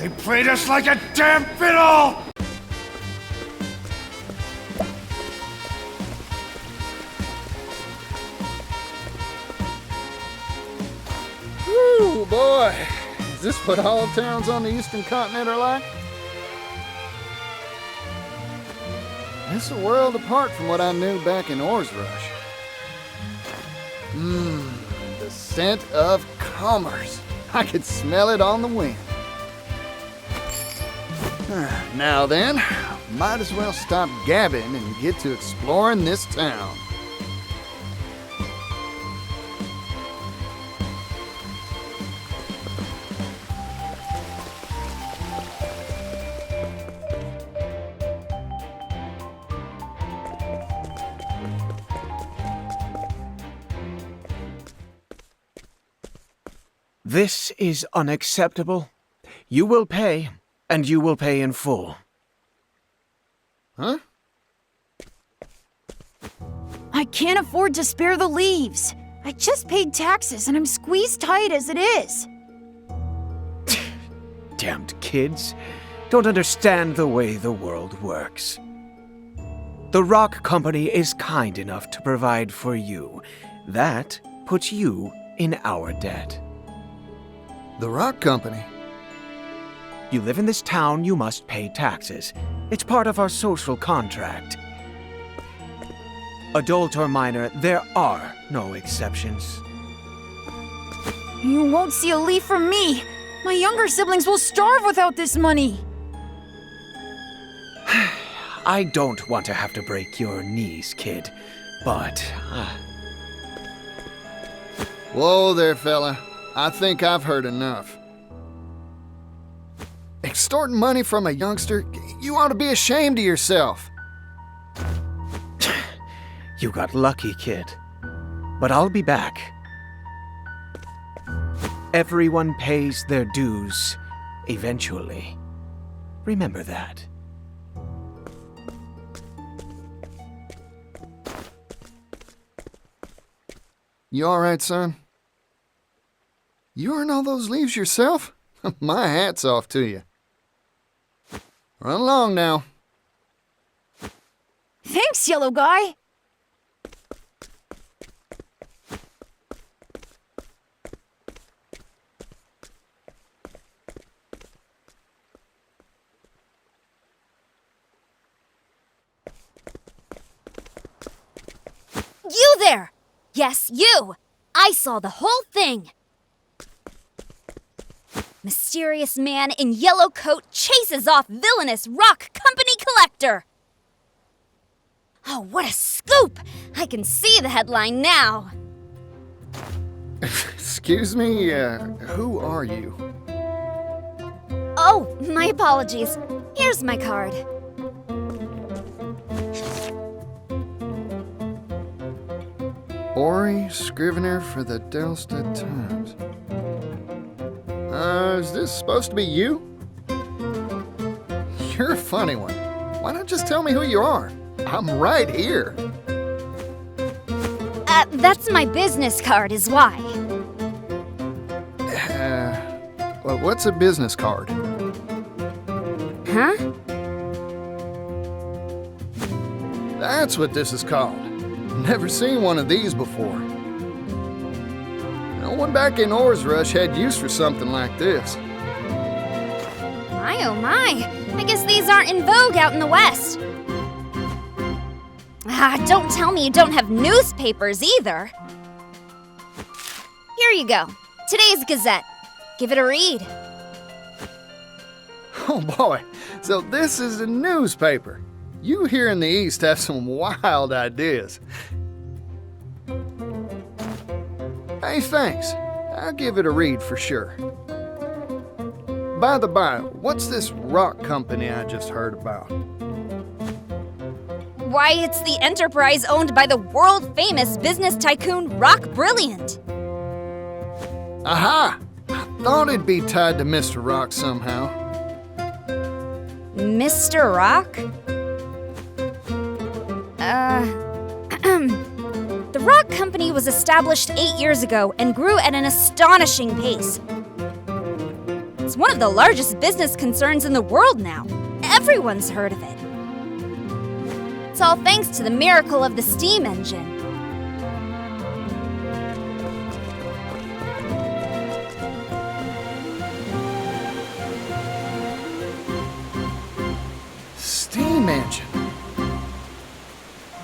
They played us like a damn fiddle! Whew, boy. Is this what all towns on the eastern continent are like? It's a world apart from what I knew back in Ores Rush. The scent of commerce. I could smell it on the wind. Now then, might as well stop gabbing and get to exploring this town. This is unacceptable. You will pay, and you will pay in full. Huh? I can't afford to spare the leaves. I just paid taxes and I'm squeezed tight as it is. Damned kids. Don't understand the way the world works. The Rock Company is kind enough to provide for you. That puts you in our debt. The Rock Company? You live in this town, you must pay taxes. It's part of our social contract. Adult or minor, there are no exceptions. You won't see a leaf from me. My younger siblings will starve without this money. I don't want to have to break your knees, kid, but... Whoa there, fella. I think I've heard enough. Extorting money from a youngster? You ought to be ashamed of yourself. You got lucky, kid. But I'll be back. Everyone pays their dues, eventually. Remember that. You all right, son? You earn all those leaves yourself? My hat's off to you. Run along now. Thanks, yellow guy. You there! Yes, you! I saw the whole thing! Mysterious man in yellow coat chases off villainous Rock Company collector! Oh, what a scoop! I can see the headline now. Excuse me, who are you? Oh, my apologies. Here's my card. Ori, scrivener for the Delstead Times. Is this supposed to be you? You're a funny one. Why not just tell me who you are? I'm right here. That's my business card is why. Well, what's a business card? Huh? That's what this is called. Never seen one of these before. No one back in Ores Rush had use for something like this. My oh my, I guess these aren't in vogue out in the West. Don't tell me you don't have newspapers either. Here you go, today's Gazette. Give it a read. Oh boy, so this is a newspaper. You here in the East have some wild ideas. Hey, thanks. I'll give it a read for sure. By the by, what's this Rock Company I just heard about? Why, it's the enterprise owned by the world-famous business tycoon Rock Brilliant. Aha! I thought it'd be tied to Mr. Rock somehow. Mr. Rock? The Rock Company was established 8 years ago and grew at an astonishing pace. It's one of the largest business concerns in the world now. Everyone's heard of it. It's all thanks to the miracle of the steam engine. Steam engine.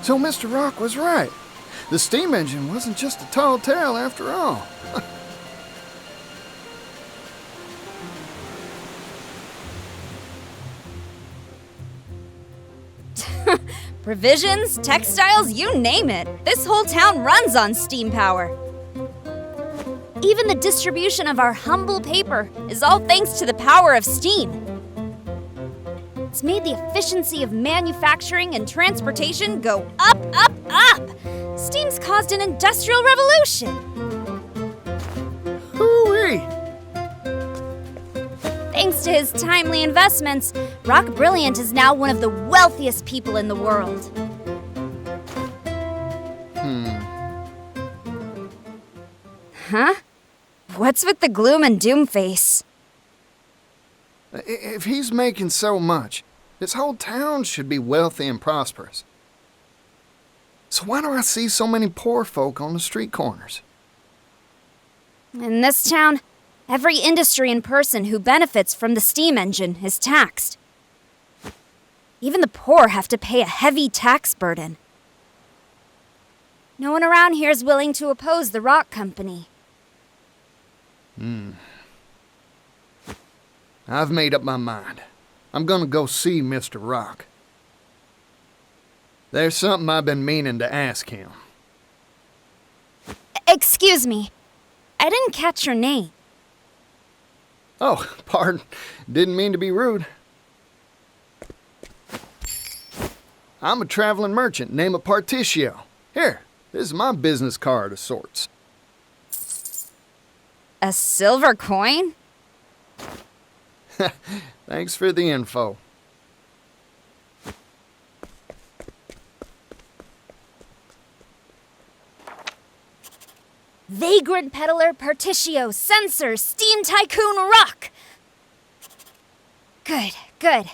So Mr. Rock was right. The steam engine wasn't just a tall tale after all. Provisions, textiles, you name it. This whole town runs on steam power. Even the distribution of our humble paper is all thanks to the power of steam. It's made the efficiency of manufacturing and transportation go up, up, up. Steam's caused an industrial revolution. Hoo-wee! Thanks to his timely investments, Rock Brilliant is now one of the wealthiest people in the world. Huh? What's with the gloom and doom face? If he's making so much, this whole town should be wealthy and prosperous. So why do I see so many poor folk on the street corners? In this town, every industry and person who benefits from the steam engine is taxed. Even the poor have to pay a heavy tax burden. No one around here is willing to oppose the rock company. I've made up my mind. I'm gonna go see Mr. Rock. There's something I've been meaning to ask him. Excuse me. I didn't catch your name. Oh, pardon. Didn't mean to be rude. I'm a traveling merchant named Partitio. Here, this is my business card of sorts. A silver coin? Thanks for the info. Vagrant peddler Partitio, censor, steam tycoon Rock. Good, good.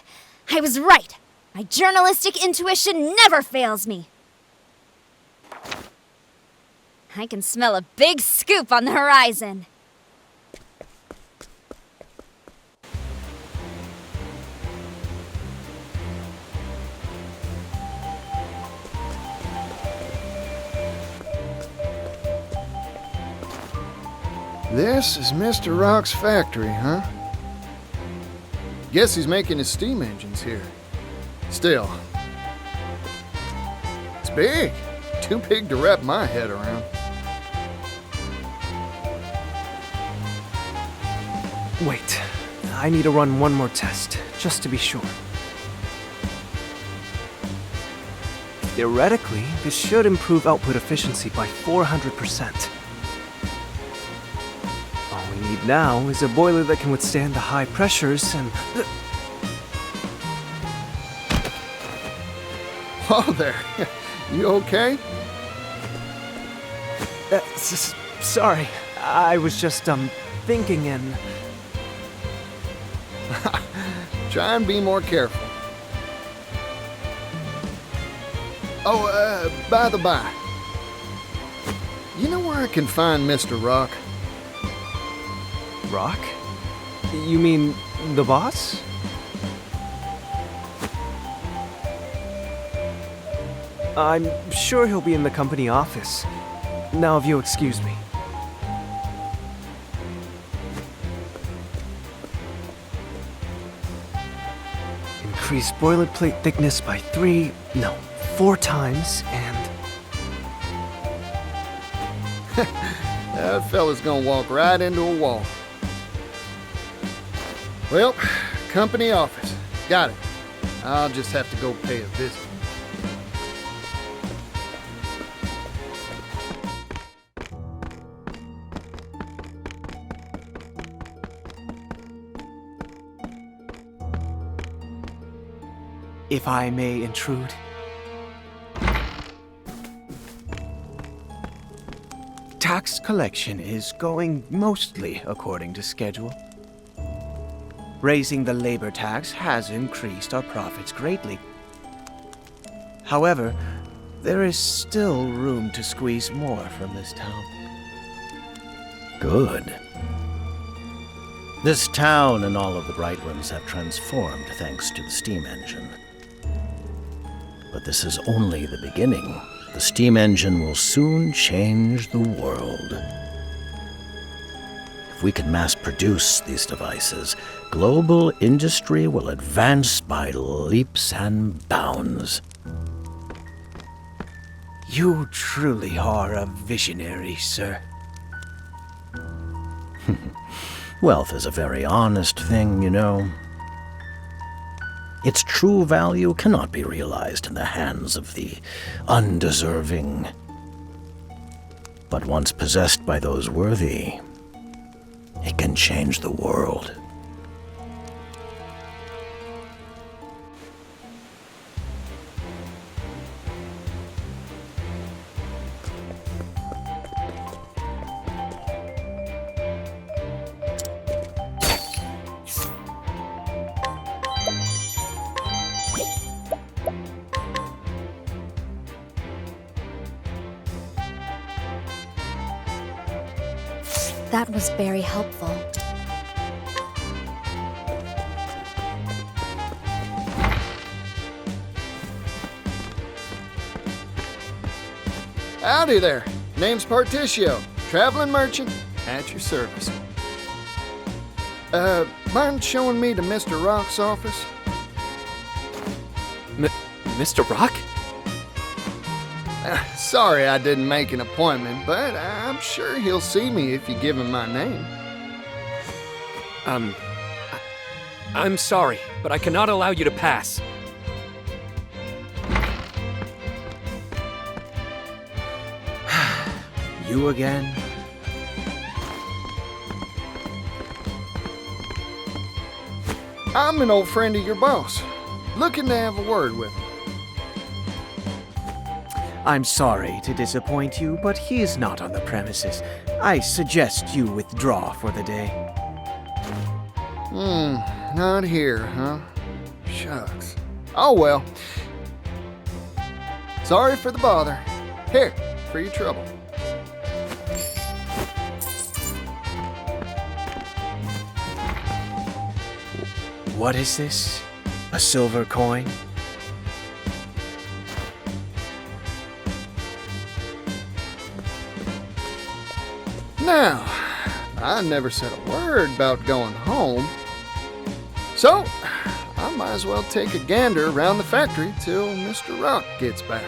I was right. My journalistic intuition never fails me. I can smell a big scoop on the horizon. This is Mr. Rock's factory, huh? Guess he's making his steam engines here. Still, it's big. Too big to wrap my head around. Wait, I need to run one more test, just to be sure. Theoretically, this should improve output efficiency by 400%. All we need now is a boiler that can withstand the high pressures and... Oh, there. You okay? Sorry, I was just, thinking and... Try and be more careful. Oh, by the by. You know where I can find Mr. Rock? Rock? You mean the boss? I'm sure he'll be in the company office. Now, if you'll excuse me. Increase boilerplate thickness by 4 times, and... That fella's gonna walk right into a wall. Well, company office. Got it. I'll just have to go pay a visit. If I may intrude. Tax collection is going mostly according to schedule. Raising the labor tax has increased our profits greatly. However, there is still room to squeeze more from this town. Good. This town and all of the Brightlands have transformed thanks to the steam engine. But this is only the beginning. The steam engine will soon change the world. If we can mass produce these devices, global industry will advance by leaps and bounds. You truly are a visionary, sir. Wealth is a very honest thing, you know. Its true value cannot be realized in the hands of the undeserving. But once possessed by those worthy, it can change the world. That was very helpful. Howdy there. Name's Partitio, traveling merchant, at your service. Mind showing me to Mr. Rock's office? Mr. Rock? Sorry I didn't make an appointment, but I'm sure he'll see me if you give him my name. I'm sorry, but I cannot allow you to pass. You again? I'm an old friend of your boss, looking to have a word with him. I'm sorry to disappoint you, but he is not on the premises. I suggest you withdraw for the day. Not here, huh? Shucks. Oh well. Sorry for the bother. Here, for your trouble. What is this? A silver coin? Now, I never said a word about going home, so I might as well take a gander around the factory till Mr. Rock gets back.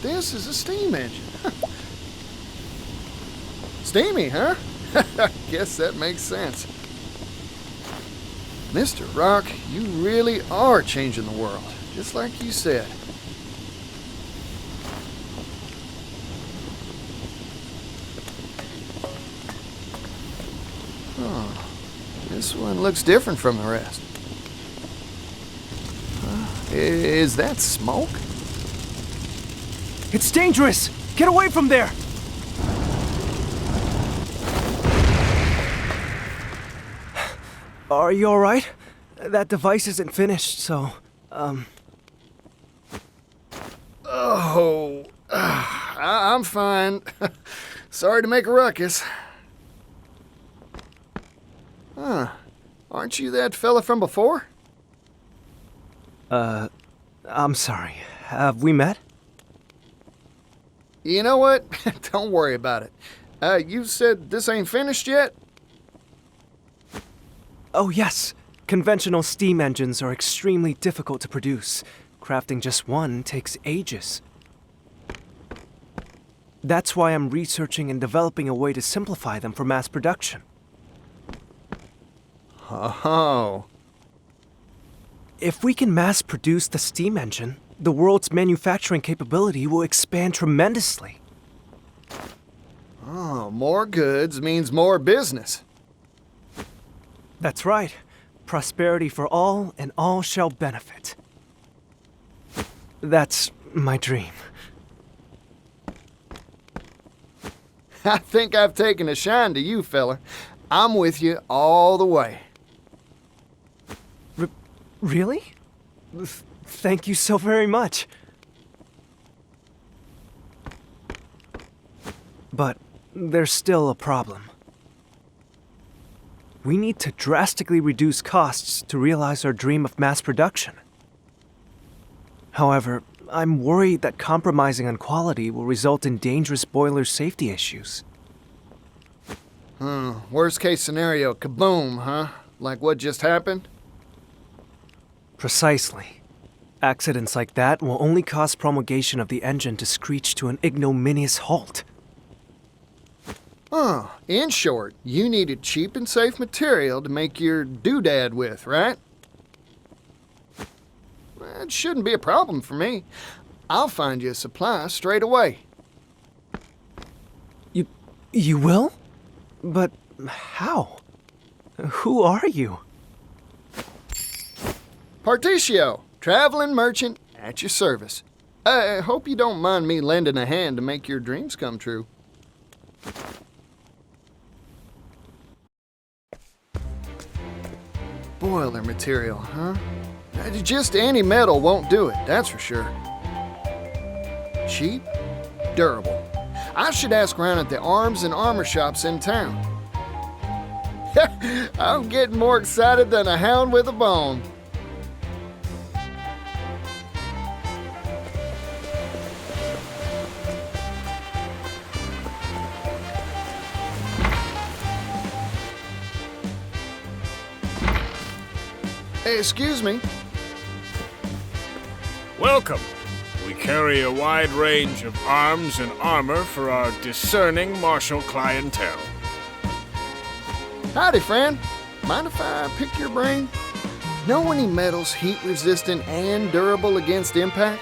This is a steam engine. Steamy, huh? Guess that makes sense. Mr. Rock, you really are changing the world, just like you said. Oh, this one looks different from the rest. Is that smoke? It's dangerous! Get away from there! Are you alright? That device isn't finished, so, Oh, I'm fine. Sorry to make a ruckus. Huh. Aren't you that fella from before? I'm sorry. Have we met? You know what? Don't worry about it. You said this ain't finished yet? Oh, yes. Conventional steam engines are extremely difficult to produce. Crafting just one takes ages. That's why I'm researching and developing a way to simplify them for mass production. Oh. If we can mass produce the steam engine, the world's manufacturing capability will expand tremendously. Oh, more goods means more business. That's right. Prosperity for all, and all shall benefit. That's my dream. I think I've taken a shine to you, fella. I'm with you all the way. Really? Thank you so very much. But there's still a problem. We need to drastically reduce costs to realize our dream of mass production. However, I'm worried that compromising on quality will result in dangerous boiler safety issues. Worst case scenario, kaboom, huh? Like what just happened? Precisely. Accidents like that will only cause promulgation of the engine to screech to an ignominious halt. In short, you needed cheap and safe material to make your doodad with, right? It shouldn't be a problem for me. I'll find you a supply straight away. You will? But how? Who are you? Partitio, traveling merchant at your service. I hope you don't mind me lending a hand to make your dreams come true. Boiler material, huh? Just any metal won't do it, that's for sure. Cheap, durable. I should ask around at the arms and armor shops in town. I'm getting more excited than a hound with a bone. Hey, excuse me. Welcome. We carry a wide range of arms and armor for our discerning martial clientele. Howdy, friend. Mind if I pick your brain? Know any metals heat-resistant and durable against impact?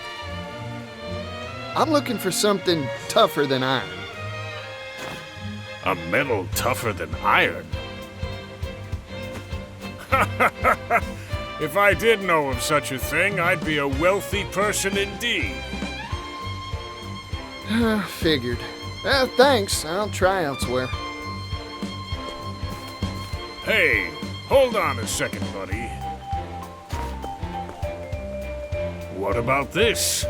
I'm looking for something tougher than iron. A metal tougher than iron? If I did know of such a thing, I'd be a wealthy person indeed. Figured. Thanks. I'll try elsewhere. Hey, hold on a second, buddy. What about this?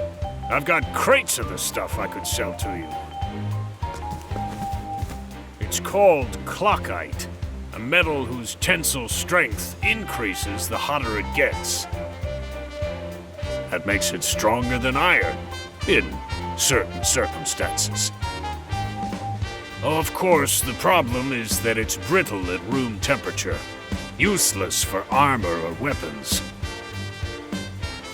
I've got crates of the stuff I could sell to you. It's called Clockite, a metal whose tensile strength increases the hotter it gets. That makes it stronger than iron, in certain circumstances. Of course, the problem is that it's brittle at room temperature, useless for armor or weapons.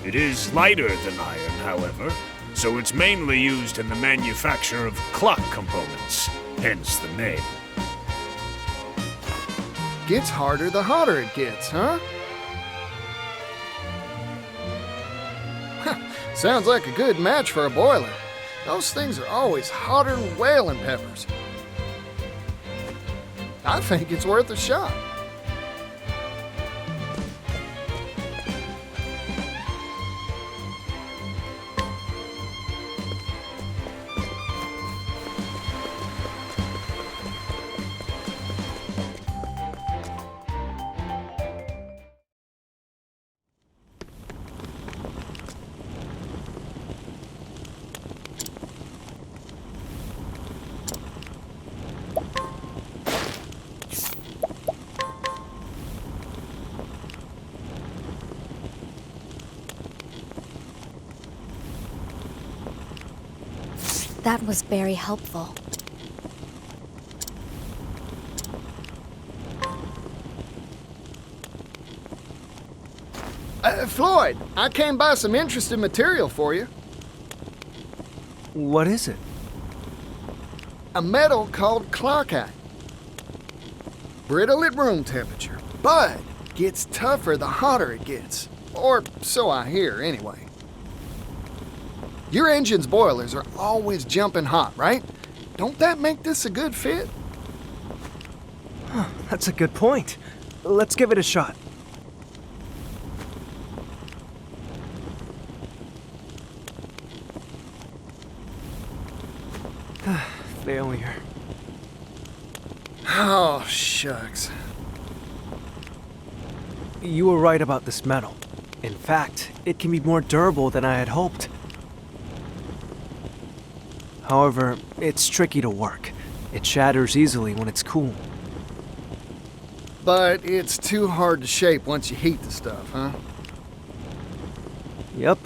It is lighter than iron, however, so it's mainly used in the manufacture of clock components, hence the name. Gets harder the hotter it gets, huh? Sounds like a good match for a boiler. Those things are always hotter than whaling peppers. I think it's worth a shot. That was very helpful. Floyd, I came by some interesting material for you. What is it? A metal called Clockite. Brittle at room temperature, but gets tougher the hotter it gets. Or so I hear, anyway. Your engine's boilers are always jumping hot, right? Don't that make this a good fit? That's a good point. Let's give it a shot. Failure. Oh, shucks. You were right about this metal. In fact, it can be more durable than I had hoped. However, it's tricky to work. It shatters easily when it's cool. But it's too hard to shape once you heat the stuff, huh? Yep.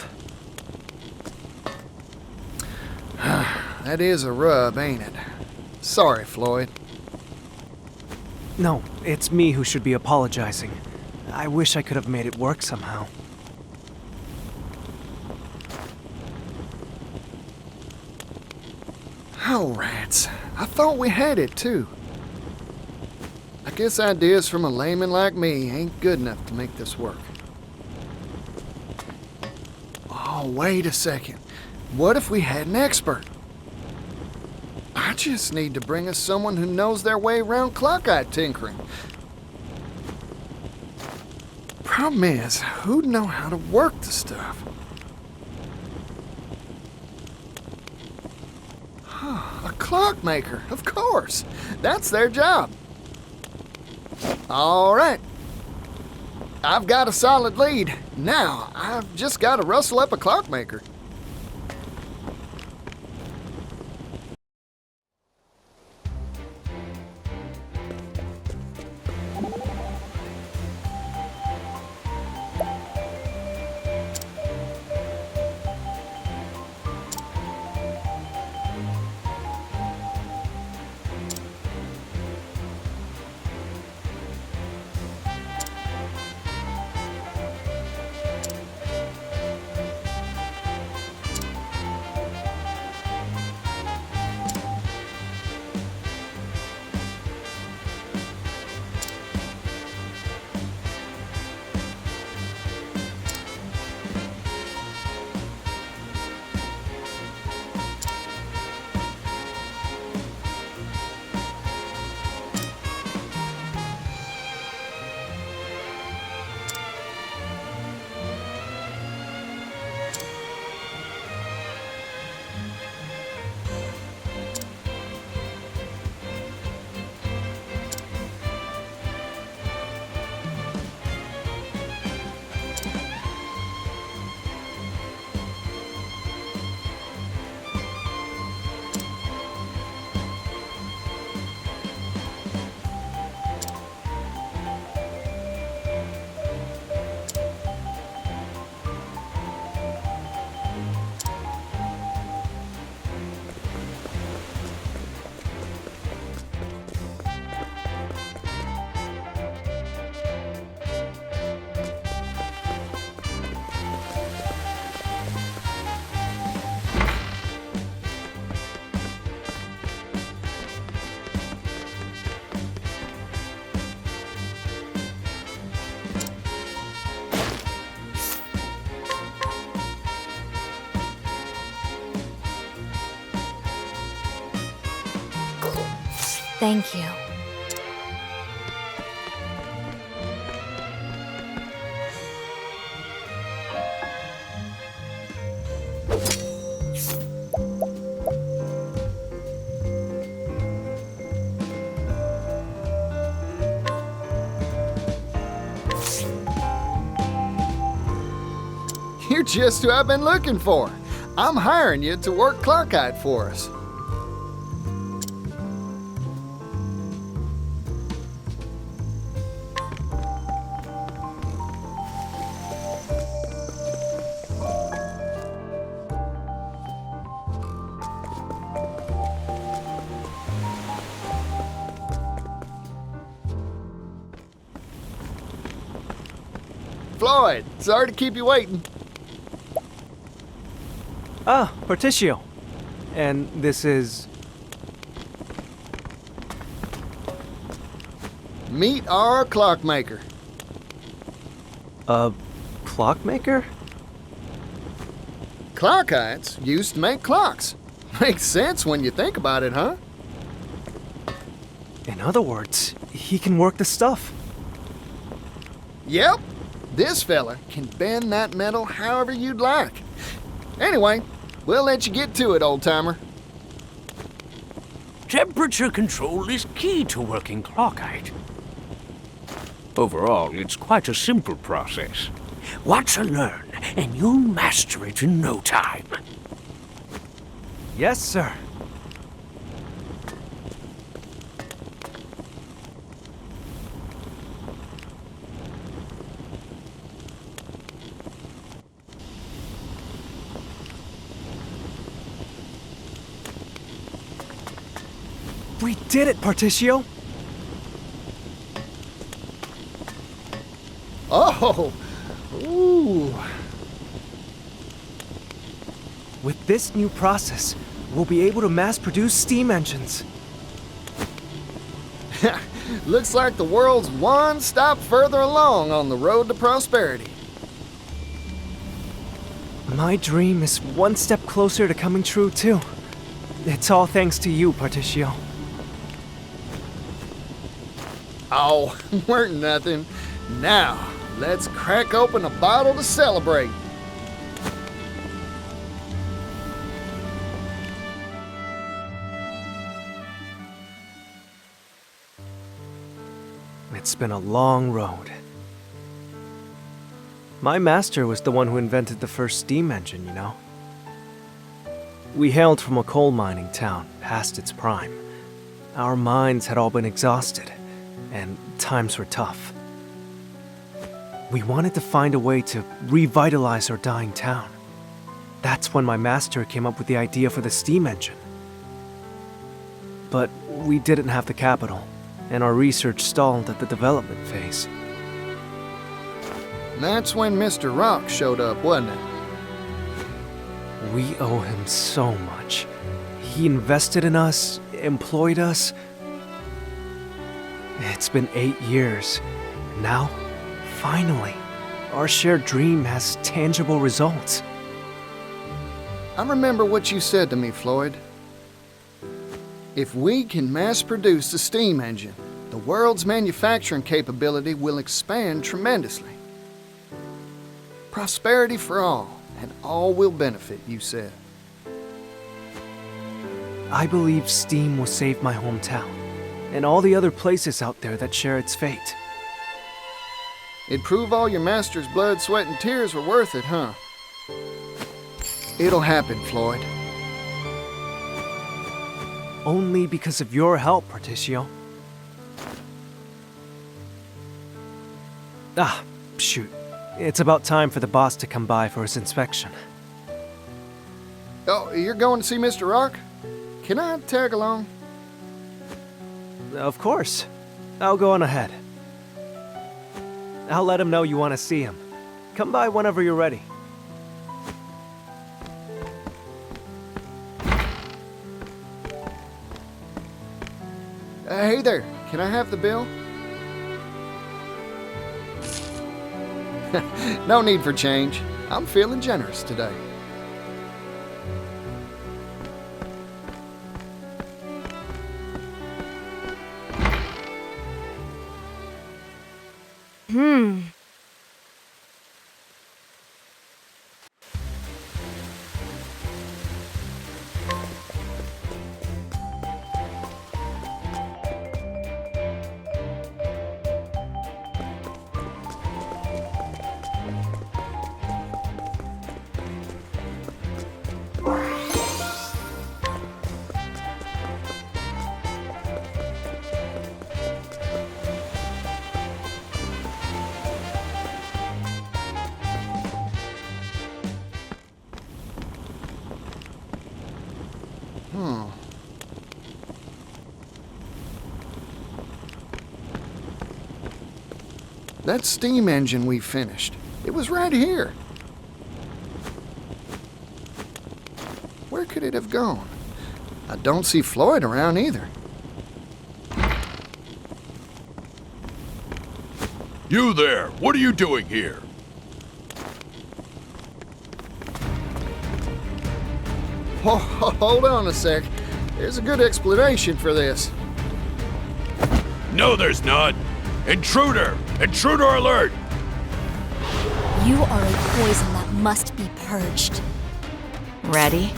That is a rub, ain't it? Sorry, Floyd. No, it's me who should be apologizing. I wish I could have made it work somehow. Oh, rats. I thought we had it, too. I guess ideas from a layman like me ain't good enough to make this work. Oh, wait a second. What if we had an expert? I just need to bring us someone who knows their way around Clockite tinkering. Problem is, who'd know how to work the stuff? A clockmaker, of course. That's their job. All right. I've got a solid lead. Now, I've just got to rustle up a clockmaker. Thank you. You're just who I've been looking for. I'm hiring you to work Clockite for us. Floyd, sorry to keep you waiting. Ah, Partitio. And this is... Meet our clockmaker. a clockmaker? Clockites used to make clocks. Makes sense when you think about it, huh? In other words, he can work the stuff. Yep. This fella can bend that metal however you'd like. Anyway, we'll let you get to it, old-timer. Temperature control is key to working clockite. Overall, it's quite a simple process. Watch and learn, and you'll master it in no time. Yes, sir. We did it, Partitio! Oh! Ooh! With this new process, we'll be able to mass-produce steam engines. Looks like the world's one stop further along on the road to prosperity. My dream is one step closer to coming true, too. It's all thanks to you, Partitio. Oh, weren't nothing. Now, let's crack open a bottle to celebrate. It's been a long road. My master was the one who invented the first steam engine, you know. We hailed from a coal mining town, past its prime. Our minds had all been exhausted, and times were tough. We wanted to find a way to revitalize our dying town. That's when my master came up with the idea for the steam engine. But we didn't have the capital, and our research stalled at the development phase. That's when Mr. Rock showed up, wasn't it? We owe him so much. He invested in us, employed us. It's been 8 years. Now, finally, our shared dream has tangible results. I remember what you said to me, Floyd. If we can mass produce the steam engine, the world's manufacturing capability will expand tremendously. Prosperity for all, and all will benefit, you said. I believe steam will save my hometown, and all the other places out there that share its fate. It'd prove all your master's blood, sweat, and tears were worth it, huh? It'll happen, Floyd. Only because of your help, Partitio. Ah, shoot. It's about time for the boss to come by for his inspection. Oh, you're going to see Mr. Rock? Can I tag along? Of course. I'll go on ahead. I'll let him know you want to see him. Come by whenever you're ready. Hey there, can I have the bill? No need for change. I'm feeling generous today. That steam engine we finished, It was right here. Where could it have gone? I don't see Floyd around either. You there! What are you doing here? Oh, hold on a sec. There's a good explanation for this. No, there's not. Intruder! Intruder alert! You are a poison that must be purged. Ready?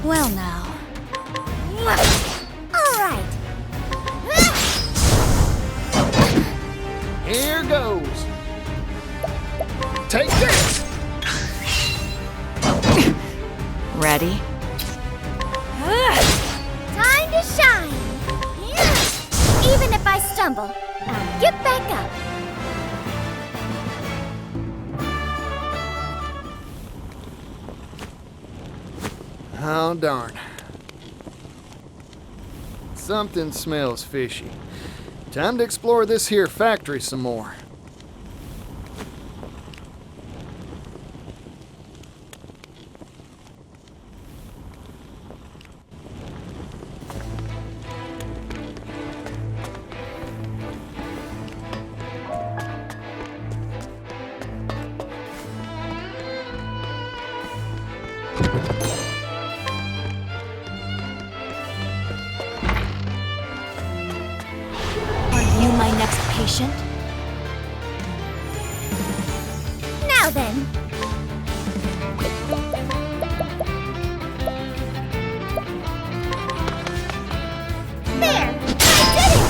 Well now. All right. Here goes. Take this! Ready? Time to shine. Even if I stumble, I'll get back up. Oh, darn. Something smells fishy. Time to explore this here factory some more. Are you my next patient? Now then. There! I did it!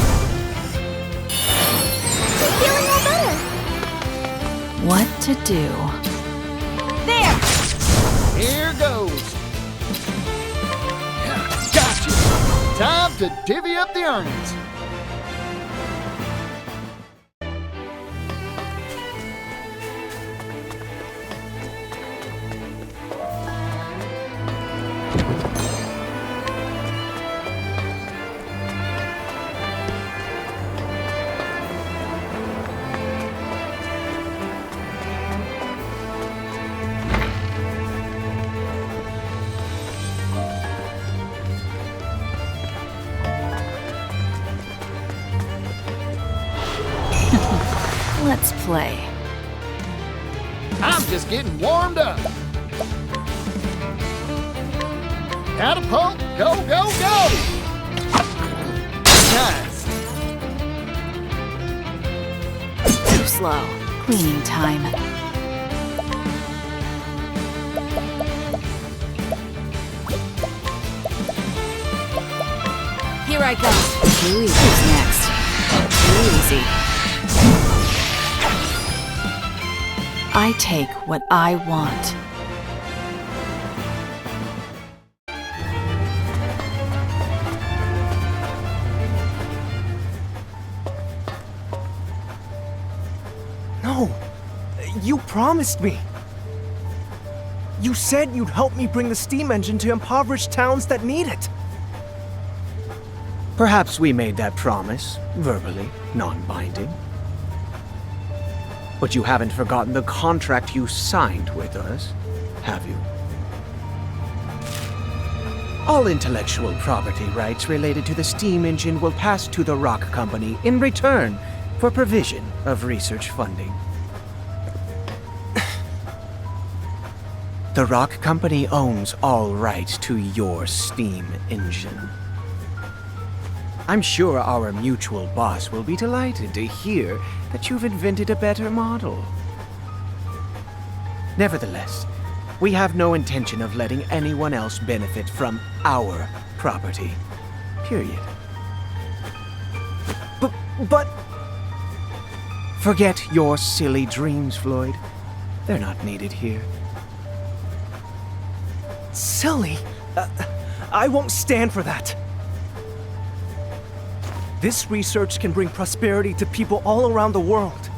I'm feeling all better. What to do? There! Here goes. Gotcha. Time to divvy up the earnings. Let's play. I'm just getting warmed up. Catapult, go, go, go! Nice. Too slow. Cleaning time. Here I go. Too easy. Who's next? Too easy. I take what I want. No! You promised me! You said you'd help me bring the steam engine to impoverished towns that need it! Perhaps we made that promise, verbally, non-binding. But you haven't forgotten the contract you signed with us, have you? All intellectual property rights related to the steam engine will pass to the Rock Company in return for provision of research funding. The Rock Company owns all rights to your steam engine. I'm sure our mutual boss will be delighted to hear that you've invented a better model. Nevertheless, we have no intention of letting anyone else benefit from our property. Period. But... Forget your silly dreams, Floyd. They're not needed here. Silly? I won't stand for that. This research can bring prosperity to people all around the world.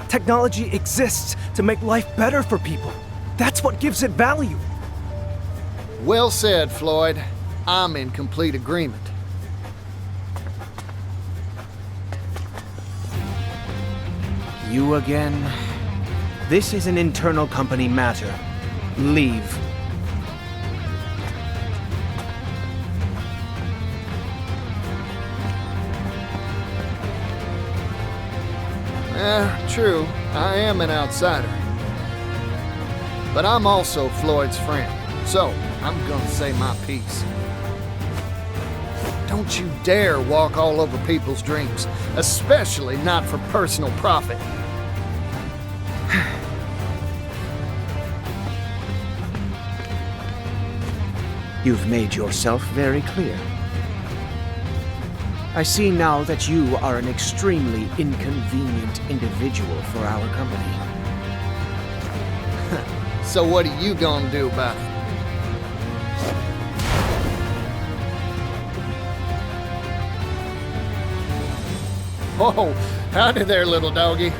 Technology exists to make life better for people. That's what gives it value. Well said, Floyd. I'm in complete agreement. You again? This is an internal company matter. Leave. True, I am an outsider. But I'm also Floyd's friend, so I'm gonna say my piece. Don't you dare walk all over people's dreams, especially not for personal profit. You've made yourself very clear. I see now that you are an extremely inconvenient individual for our company. So what are you gonna do about it? Oh, howdy there, little doggy.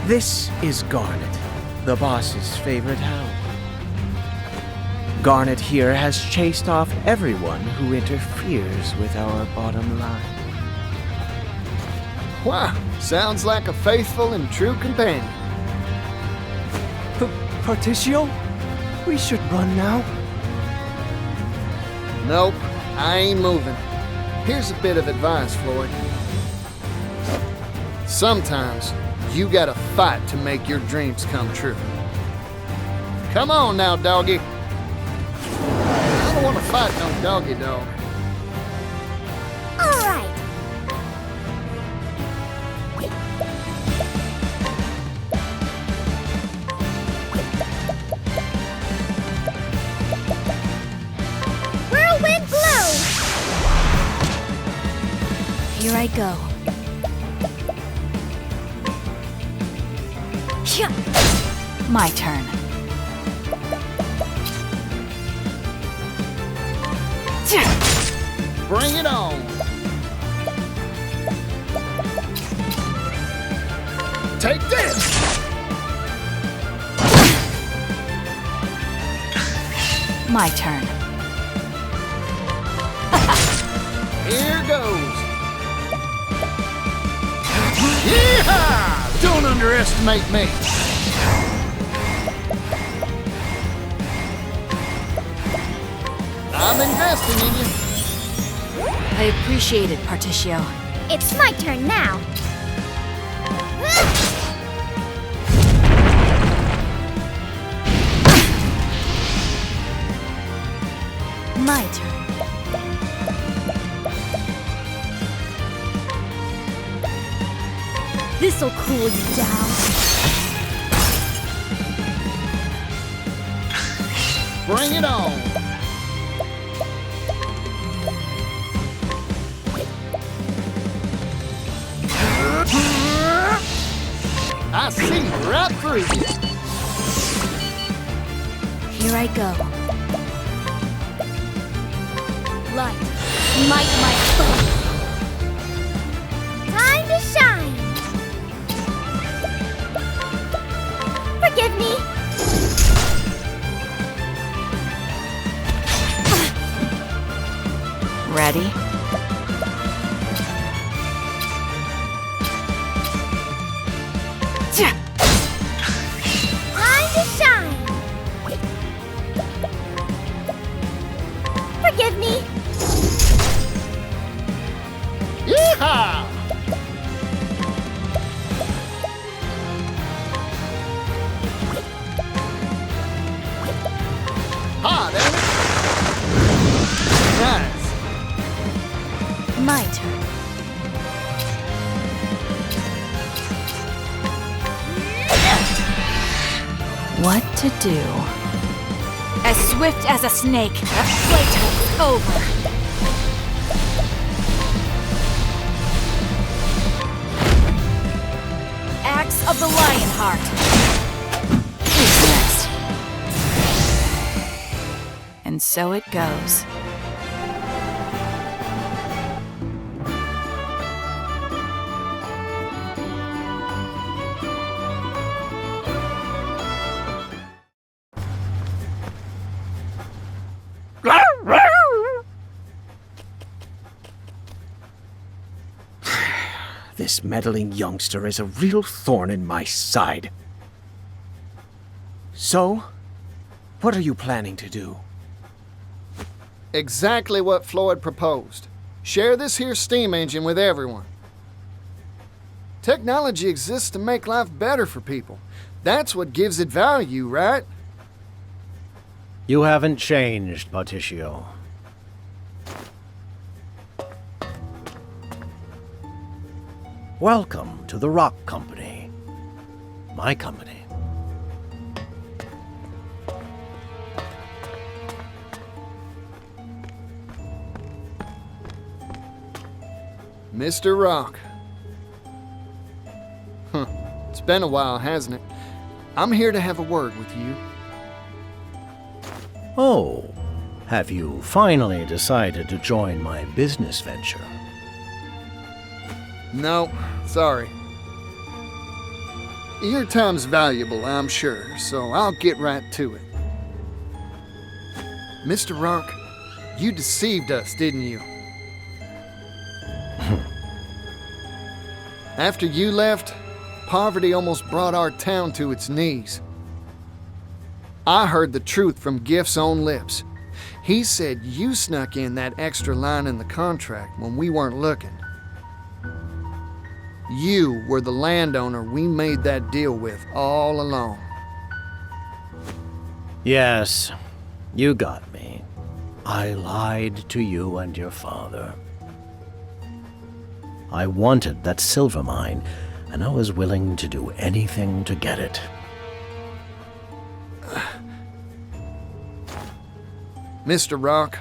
This is Garnet, the boss's favorite hound. Garnet here has chased off everyone who interferes with our bottom line. Wow, sounds like a faithful and true companion. Partitio? We should run now. Nope, I ain't moving. Here's a bit of advice, Floyd. Sometimes you gotta fight to make your dreams come true. Come on now, doggy. I don't want to fight no doggy dog. All right. Whirlwind blow. Here I go. My turn. Bring it on. Take this. My turn. Here goes. Yeehaw! Don't underestimate me. I'm investing in you. I appreciate it, Partitio. It's my turn now. My turn. This'll cool you down. Bring it on. I see right through you. Here I go. Light. Might my foe. Time to shine. Forgive me. Ready? Time to shine. Forgive me. Yeehaw! Hot, ain't it? Nice. My turn. What to do? As swift as a snake, playtime's over. Axe of the Lionheart. Who's next? And so it goes. This meddling youngster is a real thorn in my side. So, what are you planning to do? Exactly what Floyd proposed. Share this here steam engine with everyone. Technology exists to make life better for people. That's what gives it value, right? You haven't changed, Partitio. Welcome to the Rock Company. My company. Mr. Rock. It's been a while, hasn't it? I'm here to have a word with you. Oh, have you finally decided to join my business venture? No, sorry. Your time's valuable, I'm sure, so I'll get right to it. Mr. Rock, you deceived us, didn't you? After you left, poverty almost brought our town to its knees. I heard the truth from Gift's own lips. He said you snuck in that extra line in the contract when we weren't looking. You were the landowner we made that deal with all along. Yes, you got me. I lied to you and your father. I wanted that silver mine, and I was willing to do anything to get it. Mr. Rock,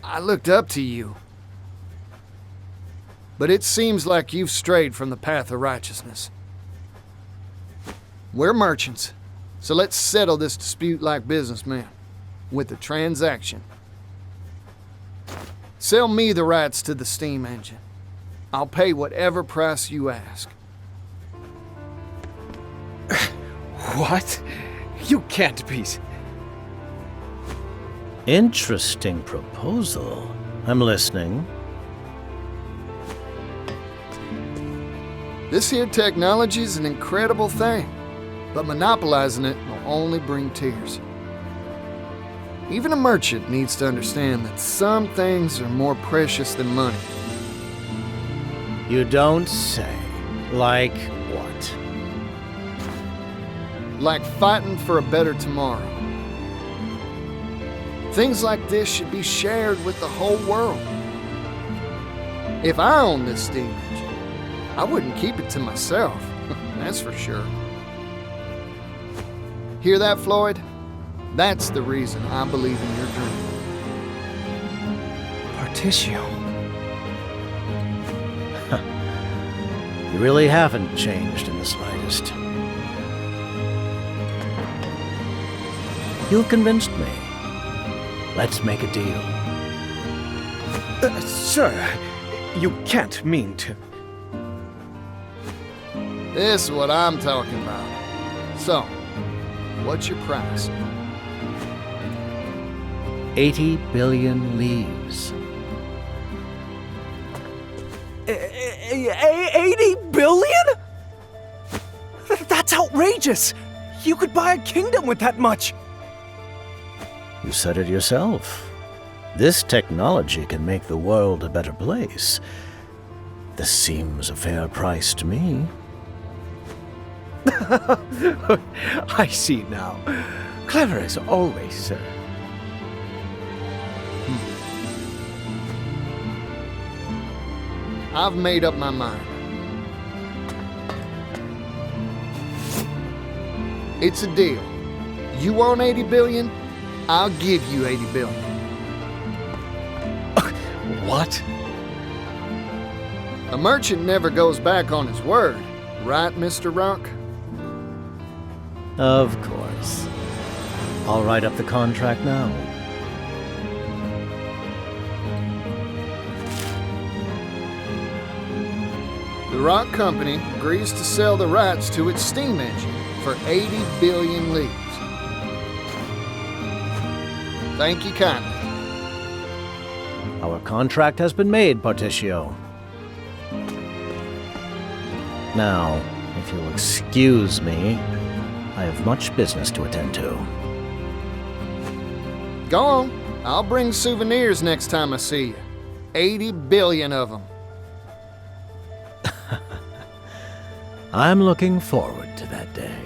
I looked up to you. But it seems like you've strayed from the path of righteousness. We're merchants, so let's settle this dispute like businessmen, with a transaction. Sell me the rights to the steam engine. I'll pay whatever price you ask. What? You can't be... Interesting proposal. I'm listening. This here technology's an incredible thing, but monopolizing it will only bring tears. Even a merchant needs to understand that some things are more precious than money. You don't say. Like what? Like fighting for a better tomorrow. Things like this should be shared with the whole world. If I owned this steam engine, I wouldn't keep it to myself, that's for sure. Hear that, Floyd? That's the reason I believe in your dream. Partitio. You really haven't changed in the slightest. You've convinced me. Let's make a deal. Sir, you can't mean to... This is what I'm talking about. So, what's your price? 80 billion leaves. 80 billion? That's outrageous! You could buy a kingdom with that much! You said it yourself. This technology can make the world a better place. This seems a fair price to me. I see now. Clever as always, sir. I've made up my mind. It's a deal. You want 80 billion? I'll give you 80 billion. What? A merchant never goes back on his word, right, Mr. Rock? Of course. I'll write up the contract now. The Rock Company agrees to sell the rights to its steam engine for 80 billion leaves. Thank you kindly. Our contract has been made, Partitio. Now, if you'll excuse me, I have much business to attend to. Go on. I'll bring souvenirs next time I see you. 80 billion of them. I'm looking forward to that day.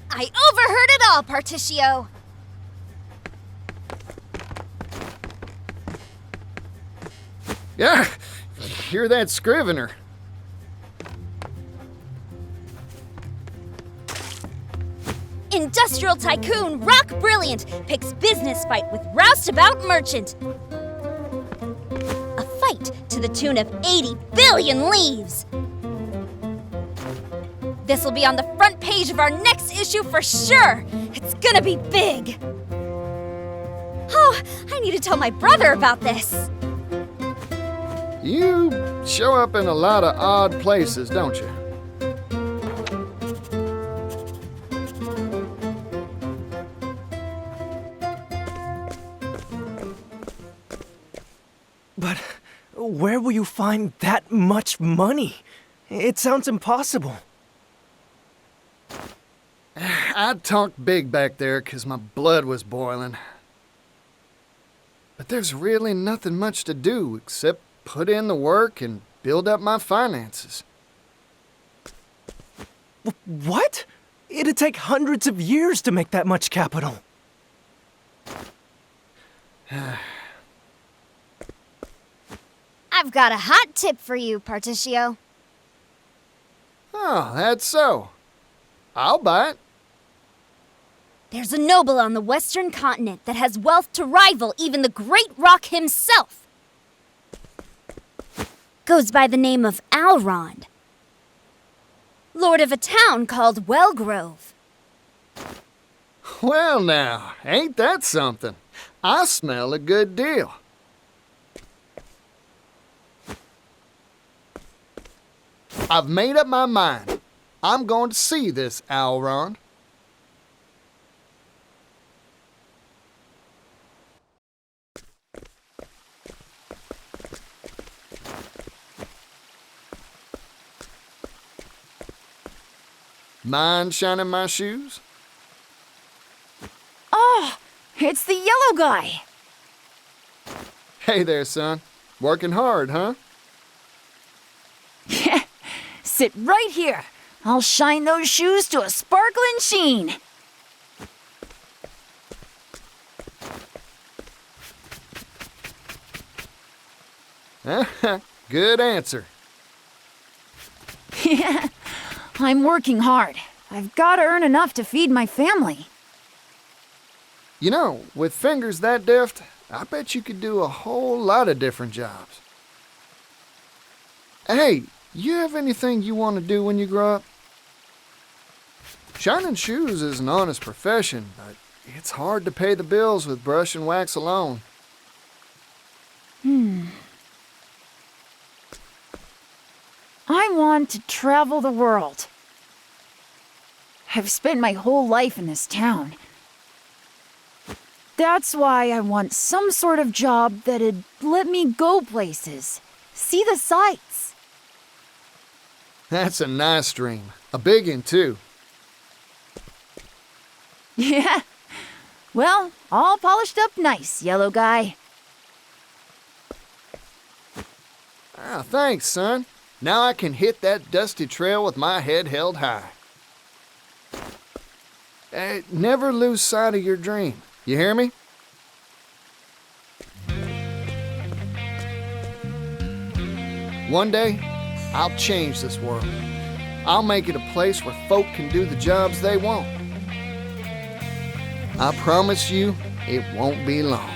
I overheard it all, Partitio! Yeah, hear that scrivener. Industrial tycoon Rock Brilliant picks business fight with roustabout merchant. A fight to the tune of 80 billion leaves. This'll be on the front page of our next issue for sure. It's gonna be big. Oh, I need to tell my brother about this. You show up in a lot of odd places, don't you? But where will you find that much money? It sounds impossible. I talked big back there 'cause my blood was boiling. But there's really nothing much to do except put in the work and build up my finances. What? It'd take hundreds of years to make that much capital. I've got a hot tip for you, Partitio. Oh, that's so. I'll buy it. There's a noble on the western continent that has wealth to rival even the great Rock himself. Goes by the name of Alrond. Lord of a town called Wellgrove. Well now, ain't that something? I smell a good deal. I've made up my mind. I'm going to see this Alrond. Mind shining my shoes? Oh, it's the yellow guy. Hey there, son. Working hard, huh? Sit right here. I'll shine those shoes to a sparkling sheen. Good answer. Yeah, I'm working hard. I've got to earn enough to feed my family. You know, with fingers that deft, I bet you could do a whole lot of different jobs. Hey, you have anything you want to do when you grow up? Shining shoes is an honest profession, but it's hard to pay the bills with brush and wax alone. I want to travel the world. I've spent my whole life in this town. That's why I want some sort of job that'd let me go places, see the sights. That's a nice dream. A big one, too. Yeah. Well, all polished up nice, yellow guy. Ah, thanks, son. Now I can hit that dusty trail with my head held high. Never lose sight of your dream. You hear me? One day, I'll change this world. I'll make it a place where folk can do the jobs they want. I promise you, it won't be long.